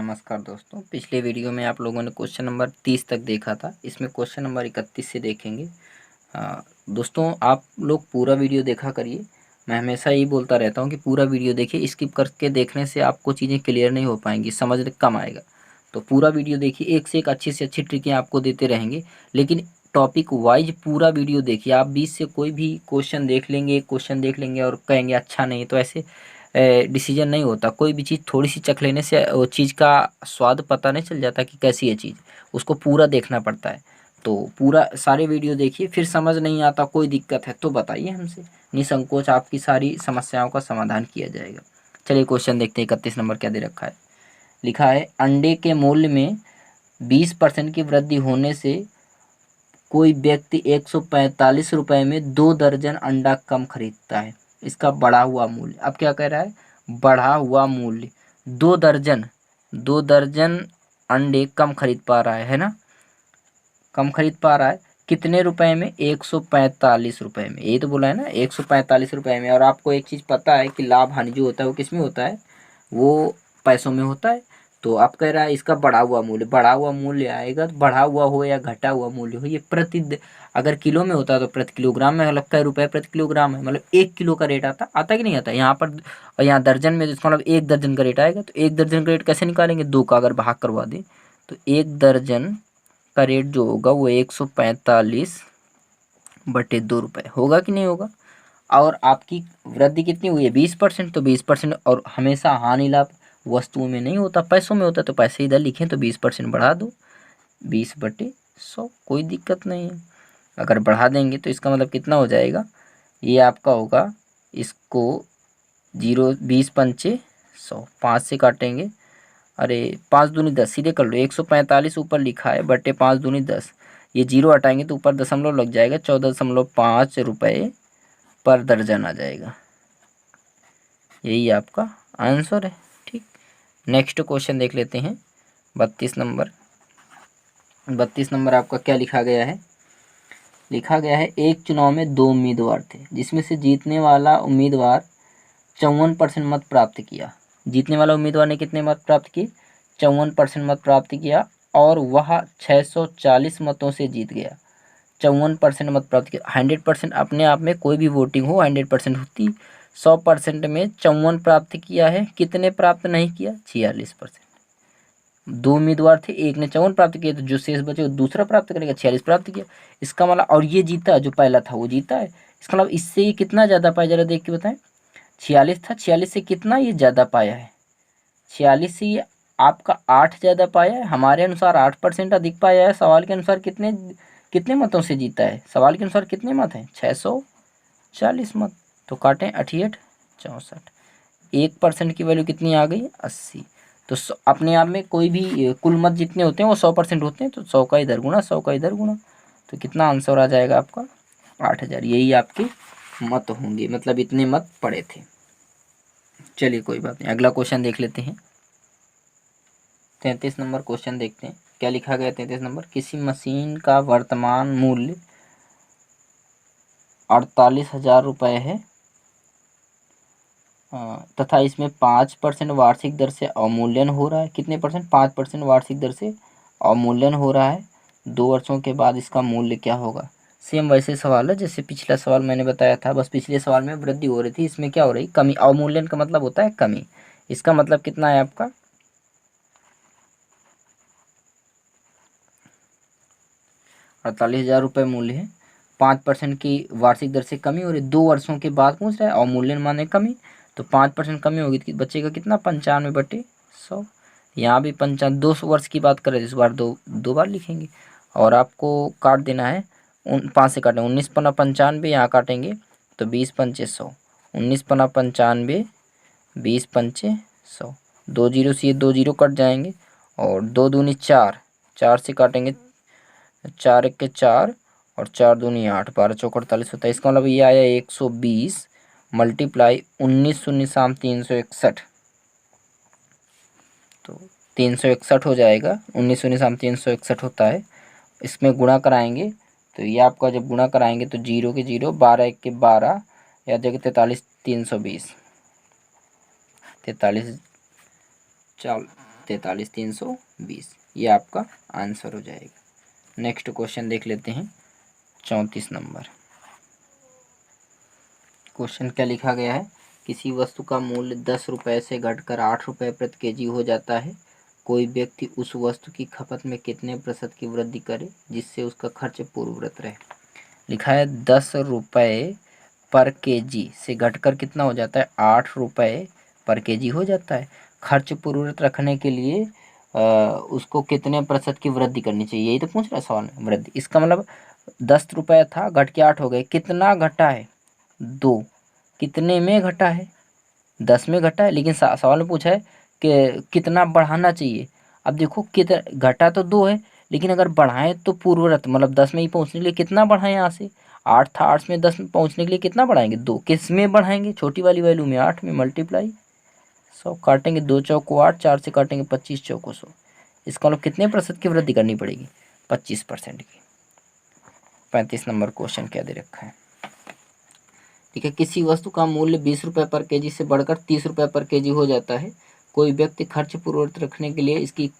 नमस्कार दोस्तों। पिछले वीडियो में आप लोगों ने क्वेश्चन नंबर 30 तक देखा था। इसमें क्वेश्चन नंबर 31 से देखेंगे। दोस्तों आप लोग पूरा वीडियो देखा करिए। मैं हमेशा यही बोलता रहता हूँ कि पूरा वीडियो देखिए। स्किप करके देखने से आपको चीज़ें क्लियर नहीं हो पाएंगी, समझ कम आएगा। तो पूरा वीडियो देखिए, एक से एक अच्छी से अच्छी ट्रिकें आपको देते रहेंगे, लेकिन टॉपिक वाइज पूरा वीडियो देखिए। आप बीच से कोई भी क्वेश्चन देख लेंगे, एक क्वेश्चन देख लेंगे और कहेंगे अच्छा नहीं, तो ऐसे डिसीजन नहीं होता। कोई भी चीज़ थोड़ी सी चख लेने से वो चीज़ का स्वाद पता नहीं चल जाता कि कैसी है चीज़। उसको पूरा देखना पड़ता है। तो पूरा सारे वीडियो देखिए, फिर समझ नहीं आता, कोई दिक्कत है तो बताइए हमसे। निसंकोच आपकी सारी समस्याओं का समाधान किया जाएगा। चलिए क्वेश्चन देखते हैं। 31 नंबर क्या दे रखा है। लिखा है अंडे के मूल्य में 20% की वृद्धि होने से कोई व्यक्ति 145 रुपये में 2 दर्जन अंडा कम खरीदता है। इसका बढ़ा हुआ मूल्य, अब क्या कह रहा है, बढ़ा हुआ मूल्य 2 दर्जन अंडे कम खरीद पा रहा है ना, कम खरीद पा रहा है कितने रुपए में, 145 रुपये में। यही तो बोला है ना, 145 रुपये में। और आपको एक चीज़ पता है कि लाभ हानि जो होता है वो किस में होता है, वो पैसों में होता है। तो आप कह रहा है इसका बढ़ा हुआ मूल्य आएगा, तो बढ़ा हुआ हो या घटा हुआ मूल्य हो, ये अगर किलो में होता है तो प्रति किलोग्राम में, मतलब कई रुपए प्रति किलोग्राम है, मतलब 1 किलो का रेट आता कि नहीं आता यहाँ पर। और यहाँ दर्जन में, जिसका मतलब 1 दर्जन का रेट आएगा। तो 1 दर्जन का रेट कैसे निकालेंगे, 2 का अगर भाग करवा दें तो 1 दर्जन का रेट जो होगा वो 145 बटे 2 रुपये होगा कि नहीं होगा। और आपकी वृद्धि कितनी हुई है, 20%। तो 20%, और हमेशा हानि लाभ वस्तुओं में नहीं होता, पैसों में होता। तो पैसे इधर लिखें तो 20% बढ़ा दो, 20/100, कोई दिक्कत नहीं है। अगर बढ़ा देंगे तो इसका मतलब कितना हो जाएगा, ये आपका होगा, इसको 20×5 = 5 से काटेंगे। अरे 5 दूनी 10, सीधे कर लो। 145 ऊपर लिखा है बटे 5 दूनी 10, ये जीरो हटाएंगे तो ऊपर दशमलव लग जाएगा, 14.5 रुपये पर दर्जन आ जाएगा। यही आपका आंसर है। ठीक, नेक्स्ट क्वेश्चन देख लेते हैं। 32 नंबर। 32 नंबर आपका क्या लिखा गया है। लिखा गया है एक चुनाव में 2 उम्मीदवार थे, जिसमें से जीतने वाला उम्मीदवार 54% मत प्राप्त किया। जीतने वाला उम्मीदवार ने कितने मत प्राप्त किए, 54% मत प्राप्त किया, और वह 640 मतों से जीत गया। 54% मत प्राप्त किया। 100% अपने आप में कोई भी वोटिंग हो 100% होती। 100% में 54 प्राप्त किया है, कितने प्राप्त नहीं किया, 46%। 2 उम्मीदवार थे, एक ने 54 प्राप्त किया, तो जो शेष बचे वो दूसरा प्राप्त करेगा, 46 प्राप्त किया। इसका मतलब, और ये जीता, जो पहला था वो जीता है। इसका मतलब इससे ये कितना ज़्यादा पाया, जरा देख के बताएं। 46 था, 46 से कितना ये ज़्यादा पाया है, 46 से ये आपका 8 ज़्यादा पाया है। हमारे अनुसार 8% अधिक पाया है। सवाल के अनुसार कितने कितने मतों से जीता है, सवाल के अनुसार कितने मत हैं, 640 मत। तो काटें 88 64, 1% की वैल्यू कितनी आ गई, 80। तो अपने आप में कोई भी कुल मत जितने होते हैं वो 100% होते हैं। तो 100 का इधर गुणा, 100 का इधर गुणा, तो कितना आंसर आ जाएगा आपका, 8000। यही आपके मत होंगे, मतलब इतने मत पड़े थे। चलिए कोई बात नहीं, अगला क्वेश्चन देख लेते हैं। 33 नंबर क्वेश्चन देखते हैं क्या लिखा गया। 33 नंबर, किसी मशीन का वर्तमान मूल्य 48,000 रुपये है, तथा इसमें 5% वार्षिक दर से अवमूल्यन हो रहा है। कितने परसेंट, 5% वार्षिक दर से अवमूल्यन हो रहा है। 2 वर्षों के बाद इसका मूल्य क्या होगा। सेम वैसे सवाल है जैसे पिछला सवाल मैंने बताया था, बस पिछले सवाल में वृद्धि हो रही थी, इसमें क्या हो रही, कमी। अवमूल्यन का मतलब होता है कमी। इसका मतलब कितना है आपका, 48,000 रुपये मूल्य है। 5% की वार्षिक दर से कमी हो रही, 2 वर्षों के बाद पूछ रहा है, अवमूल्यन माने कमी। तो 5% कमी होगी तो बचेगा कितना, 95/100। यहाँ भी 55, 2 वर्ष की बात करें, इस बार दो बार लिखेंगे। और आपको काट देना है, 5 से काटें, 19×95, यहाँ काटेंगे तो 20×5 = 100। 19×95, 20×5 = 100। 2 जीरो से ये 2 जीरो कट जाएंगे, और 2 दूनी 4, 4 से काटेंगे 4 1 के 4, और 4 दूनी 8, 12 चौक 48 होता है। इसका मतलब ये आया 120 मल्टीप्लाई 19 शून्य शाम 361, तो 361 हो जाएगा। 19 शून्य शाम 361 होता है। इसमें गुणा कराएंगे तो ये आपका, जब गुणा कराएंगे तो 0 के 0, 12 1 के 12, या देखिए 43 320, 43 चल 43 320, ये आपका आंसर हो जाएगा। नेक्स्ट क्वेश्चन देख लेते हैं 34 नंबर। क्वेश्चन क्या लिखा गया है, किसी वस्तु का मूल्य 10 रुपये से घटकर 8 रुपये प्रति केजी हो जाता है, कोई व्यक्ति उस वस्तु की खपत में कितने प्रतिशत की वृद्धि करे जिससे उसका खर्च पूर्ववत रहे। लिखा है 10 रुपये पर केजी से घटकर कितना हो जाता है, 8 रुपये पर केजी हो जाता है। खर्च पूर्ववत रखने के लिए उसको कितने प्रतिशत की वृद्धि करनी चाहिए, यही तो पूछ रहा है सवाल में। वृद्धि, इसका मतलब 10 रुपये था, घट के 8 हो गए, कितना घटा है, 2। कितने में घटा है, 10 में घटा है, लेकिन सवाल में पूछा है कि कितना बढ़ाना चाहिए। अब देखो कितना घटा तो 2 है, लेकिन अगर बढ़ाएं तो पूर्ववत मतलब 10 में ही पहुंचने के लिए कितना बढ़ाएं, यहाँ से 8 था, 8 में 10 में पहुंचने के लिए कितना बढ़ाएंगे, 2। किस में बढ़ाएंगे, छोटी वाली वैल्यू में, 8 में मल्टीप्लाई 100, काटेंगे 2 चौको 8, 4 से काटेंगे 25 चौको 100। इसका मतलब कितने प्रतिशत की वृद्धि करनी पड़ेगी, 25% की। 35 नंबर क्वेश्चन क्या दे रखा है, ठीक है, किसी वस्तु का मूल्य 20 रुपये पर केजी से बढ़कर 30 रुपये पर केजी हो जाता है, कोई व्यक्ति खर्च पूर्ववत रखने के लिए इसकी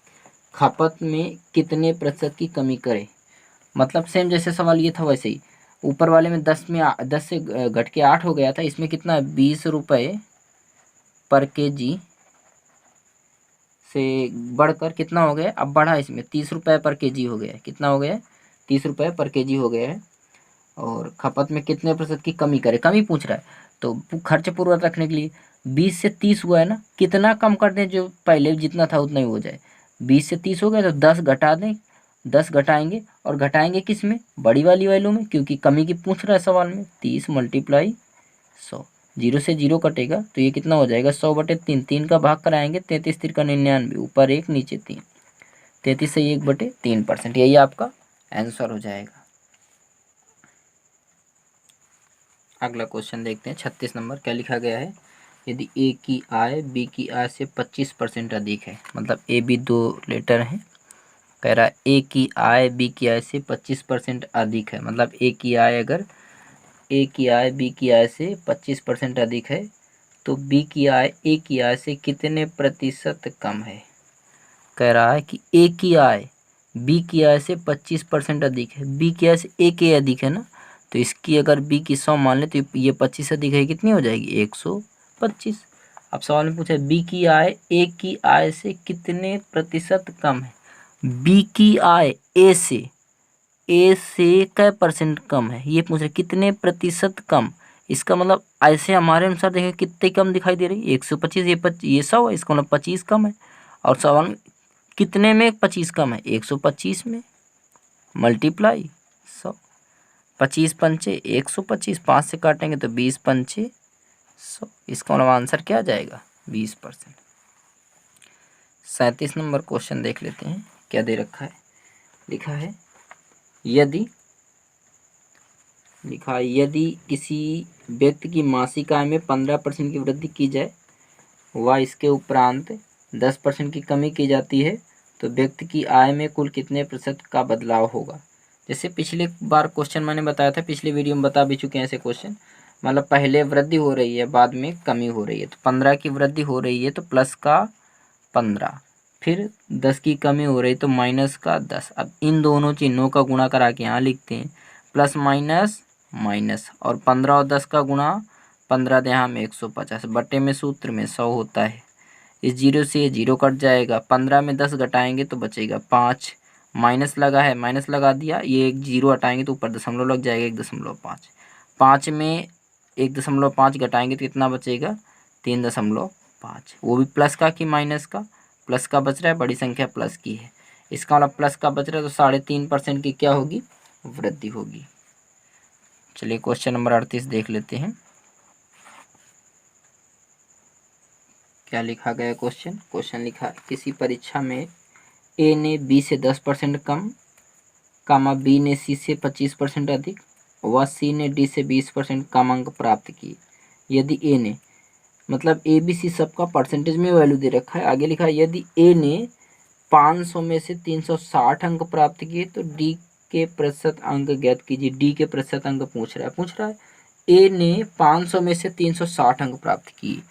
खपत में कितने प्रतिशत की कमी करे। मतलब सेम जैसे सवाल ये था वैसे ही, ऊपर वाले में 10 से घट के 8 हो गया था, इसमें कितना 20 रुपये पर केजी से बढ़कर कितना हो गया, अब बढ़ा इसमें 30 रुपये पर केजी हो गया है, कितना हो गया है, 30 रुपये पर केजी हो गया है। और खपत में कितने प्रतिशत की कमी करे, कमी पूछ रहा है, तो खर्च पूर्वक रखने के लिए 20 से 30 हुआ है ना, कितना कम कर दें, जो पहले जितना था उतना ही हो जाए। 20 से 30 हो गया तो 10 घटा दें, 10 घटाएंगे, और घटाएंगे किस में, बड़ी वाली वैल्यू में, क्योंकि कमी की पूछ रहा है सवाल में। 30 मल्टीप्लाई 100, 0 से 0 कटेगा तो ये कितना हो जाएगा, 100/3, 3 का भाग कराएंगे, 33 3 का 99, ऊपर 1 नीचे 3, 33 से 1/3%, यही आपका आंसर हो जाएगा। अगला क्वेश्चन देखते हैं 36 नंबर, क्या लिखा गया है, यदि ए की आय बी की आय से 25% अधिक है, मतलब ए बी 2 लेटर हैं, कह रहा है ए की आय बी की आय से 25% अधिक है, मतलब ए की आय अगर ए की आय बी की आय से 25% अधिक है तो बी की आय ए की आय से कितने प्रतिशत कम है। कह रहा है कि ए की आय बी की आय से 25% अधिक है, बी की आय से ए की अधिक है ना, तो इसकी अगर बी की 100 मान ले तो ये 25 अधिक है, कितनी हो जाएगी, 125। अब सवाल में पूछा है बी की आय ए की आय से कितने प्रतिशत कम है। बी की आय ए से कै परसेंट कम है, ये पूछ रहे कितने प्रतिशत कम। इसका मतलब ऐसे हमारे अनुसार देखें कितने कम दिखाई दे रही है, 125, ये 100 है, इसका मतलब 25 कम है। और सवाल कितने में 25 कम है, 125 में, मल्टीप्लाई 100, 25 पंचे 125, 5 से काटेंगे तो 20 पंचे 100, इसका मतलब आंसर क्या आ जाएगा, 20%। 37 नंबर क्वेश्चन देख लेते हैं, क्या दे रखा है, लिखा है यदि किसी व्यक्ति की मासिक आय में 15% की वृद्धि की जाए व इसके उपरांत 10% की कमी की जाती है तो व्यक्ति की आय में कुल कितने प्रतिशत का बदलाव होगा। जैसे पिछले बार क्वेश्चन मैंने बताया था, पिछले वीडियो में बता भी चुके हैं ऐसे क्वेश्चन, मतलब पहले वृद्धि हो रही है बाद में कमी हो रही है, तो 15 की वृद्धि हो रही है तो प्लस का 15, फिर 10 की कमी हो रही तो माइनस का 10। अब इन दोनों चिन्हों का गुणा करा के यहाँ लिखते हैं, प्लस माइनस माइनस, और 15 और 10 का गुणा 15 यहाँ में 150, बटे में सूत्र में 100 होता है। इस 0 से ये 0 कट जाएगा, 15 में 10 घटाएंगे तो बचेगा 5, माइनस लगा है माइनस लगा दिया, ये एक 0 हटाएंगे तो ऊपर दशमलव लग जाएगा 1.5, 5 में 1.5 घटाएंगे तो कितना बचेगा 3.5, वो भी प्लस का कि माइनस का, प्लस का बच रहा है, बड़ी संख्या प्लस की है, इसका मतलब प्लस का बच रहा है तो 3.5% की क्या होगी, वृद्धि होगी। चलिए क्वेश्चन नंबर 38 देख लेते हैं, क्या लिखा गया क्वेश्चन लिखा है, किसी परीक्षा में ए ने बी से 10% कम, कामा बी ने सी से 25% अधिक व सी ने डी से 20% कम अंक प्राप्त किए। यदि ए ने, मतलब ए बी सी सबका परसेंटेज में वैल्यू दे रखा है, आगे लिखा है यदि ए ने 500 में से 360 अंक प्राप्त किए तो डी के प्रतिशत अंक ज्ञात कीजिए। डी के प्रतिशत अंक पूछ रहा है ए ने 500 में से 360 अंक प्राप्त किए।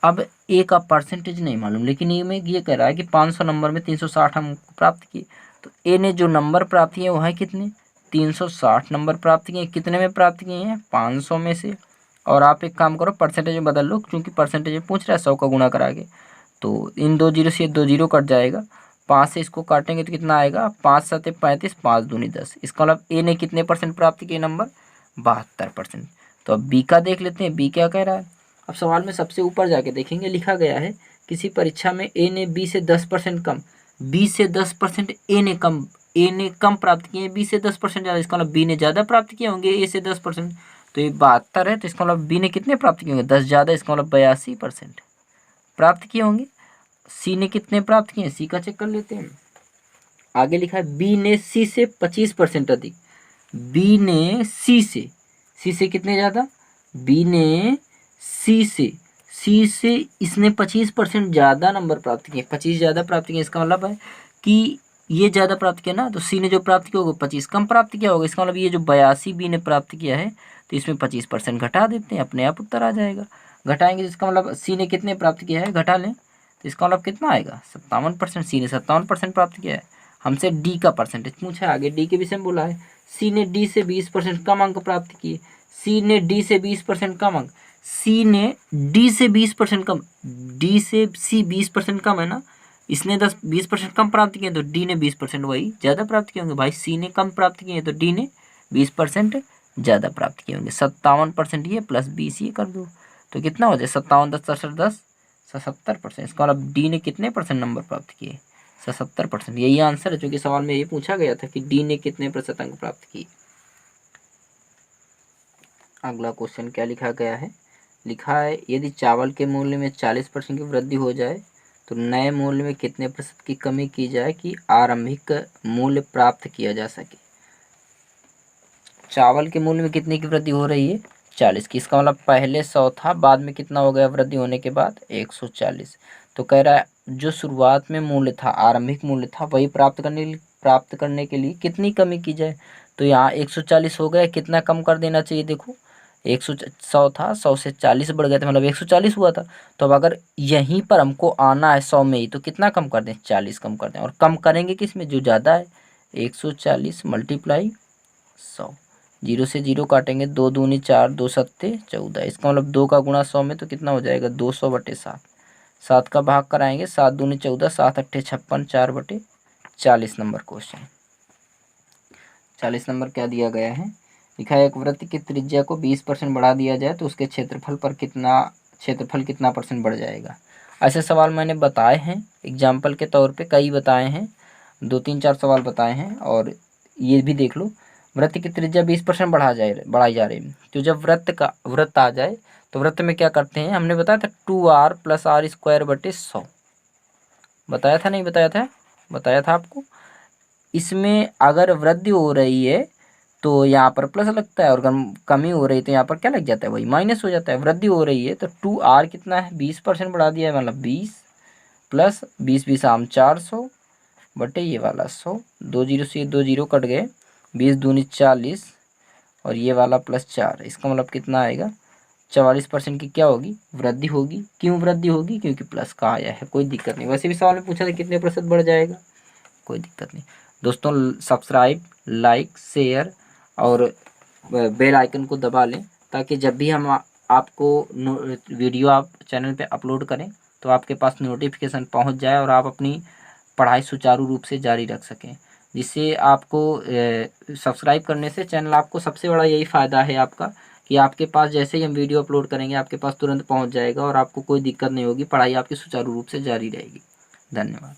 अब ए का परसेंटेज नहीं मालूम, लेकिन ये में ये कह रहा है कि 500 नंबर में 360 हम प्राप्त किए। तो ए ने जो नंबर प्राप्त किए वो है कितने, 360 नंबर प्राप्त किए। कितने में प्राप्त किए हैं, 500 में से। और आप एक काम करो, परसेंटेज में बदल लो, क्योंकि परसेंटेज में पूछ रहा है 100 का गुणा करा के। तो इन 2 जीरो से 2 जीरो कट जाएगा, 5 से इसको काटेंगे तो कितना आएगा, 5 7 35, 5 दूनी 10। इसका मतलब ए ने कितने परसेंट प्राप्त किए नंबर, 72%। तो अब बी का देख लेते हैं, बी क्या कह रहा है। अब सवाल में सबसे ऊपर जाके देखेंगे, लिखा गया है किसी परीक्षा में ए ने बी से 10% कम, बी से 10% ए ने कम प्राप्त किए, बी से 10% ज़्यादा। इसका मतलब बी ने ज़्यादा प्राप्त किए होंगे ए से 10%। तो ये 72 है, तो इसका मतलब बी ने कितने प्राप्त किए होंगे, 10 ज़्यादा। इसका मतलब 82% प्राप्त किए होंगे। सी ने कितने प्राप्त किए, सी का चेक कर लेते हैं। आगे लिखा है बी ने सी से 25% अधिक, बी ने सी से कितने ज़्यादा, बी ने सी से इसने 25% ज़्यादा नंबर प्राप्त किए, 25 ज़्यादा प्राप्त किए। इसका मतलब है कि ये ज़्यादा प्राप्त किया ना, तो सी ने जो प्राप्त किया होगा 25 कम प्राप्त किया होगा। इसका मतलब ये जो 82 बी ने प्राप्त किया है, तो इसमें 25% घटा देते हैं, अपने आप उत्तर आ जाएगा। घटाएंगे तो इसका मतलब सी ने कितने प्राप्त किया है, घटा लें तो इसका मतलब कितना आएगा, 57%। सी ने 57% प्राप्त किया है। हमसे डी का परसेंटेज पूछा है, आगे डी के विषय में बोला है। सी ने डी से 20% कम अंक प्राप्त किए, सी ने डी से 20% कम अंक, सी ने डी से 20% कम, डी से सी 20% कम है ना, इसने 20% कम प्राप्त किए, तो डी ने 20% वही ज़्यादा प्राप्त किए होंगे। भाई सी ने कम प्राप्त किए तो डी ने 20% ज़्यादा प्राप्त किए होंगे। 57% ये प्लस 20 ये कर दो, तो कितना हो जाए, 57 10 10 70%। इसका मतलब डी ने कितने परसेंट नंबर प्राप्त किए, 70%। यही आंसर है, क्योंकि सवाल में ये पूछा गया था कि डी ने कितने प्रतिशत अंक प्राप्त किए। अगला क्वेश्चन क्या लिखा गया है, लिखा है यदि चावल के मूल्य में 40% की वृद्धि हो जाए तो नए मूल्य में कितने प्रतिशत की कमी की जाए कि आरंभिक मूल्य प्राप्त किया जा सके। चावल के मूल्य में कितने की वृद्धि हो रही है, 40 की। इसका मतलब पहले 100 था, बाद में कितना हो गया वृद्धि होने के बाद, 140। तो कह रहा है जो शुरुआत में मूल्य था, आरंभिक मूल्य था, वही प्राप्त करने के लिए कितनी कमी की जाए। तो यहाँ 140 हो गया, कितना कम कर देना चाहिए, देखो 100 था, 100 से 40 बढ़ गया था, मतलब 140 हुआ था। तो अब अगर यहीं पर हमको आना है 100 में ही, तो कितना कम कर दें, 40 कम कर दें। और कम करेंगे किस में, जो ज़्यादा है, 140 मल्टीप्लाई 100। 0 से 0 काटेंगे, 2 दूनी 4, 2 सत्ते 14। इसका मतलब 2 का गुणा 100 में, तो कितना हो जाएगा, 200/7। 7 का भाग कराएंगे, 7 दूनी 14, 7 अट्ठे 56, 4/40 नंबर क्वेश्चन। 40 नंबर क्या दिया गया है, लिखा है एक वृत्त की त्रिज्या को 20% बढ़ा दिया जाए तो उसके क्षेत्रफल कितना परसेंट बढ़ जाएगा। ऐसे सवाल मैंने बताए हैं एग्जाम्पल के तौर पे, कई बताए हैं, 2 3 4 सवाल बताए हैं। और ये भी देख लो, वृत्त की त्रिज्या 20% बढ़ाई जा रही है। तो जब वृत्त आ जाए तो वृत्त में क्या करते हैं, हमने बताया था 2r + r² / 100, बताया था नहीं बताया था, बताया था आपको। इसमें अगर वृद्धि हो रही है तो यहाँ पर प्लस लगता है, और कमी हो रही है तो यहाँ पर क्या लग जाता है, वही माइनस हो जाता है। वृद्धि हो रही है तो 2r कितना है, 20% बढ़ा दिया है, मतलब 20 प्लस 20 आम 400 बटे ये वाला 100। 2 जीरो से 2 जीरो कट गए, 20 दूनी 40 और ये वाला +4। इसका मतलब कितना आएगा, 44% की क्या होगी, वृद्धि होगी। क्यों वृद्धि होगी, क्योंकि प्लस का आया है, कोई दिक्कत नहीं। वैसे भी सवाल में पूछा था कितने प्रतिशत बढ़ जाएगा, कोई दिक्कत नहीं। दोस्तों सब्सक्राइब, लाइक, शेयर और बेल आइकन को दबा लें, ताकि जब भी हम आपको वीडियो आप चैनल पे अपलोड करें तो आपके पास नोटिफिकेशन पहुंच जाए और आप अपनी पढ़ाई सुचारू रूप से जारी रख सकें। जिससे आपको सब्सक्राइब करने से चैनल, आपको सबसे बड़ा यही फ़ायदा है आपका, कि आपके पास जैसे ही हम वीडियो अपलोड करेंगे आपके पास तुरंत पहुंच जाएगा और आपको कोई दिक्कत नहीं होगी, पढ़ाई आपकी सुचारू रूप से जारी रहेगी। धन्यवाद।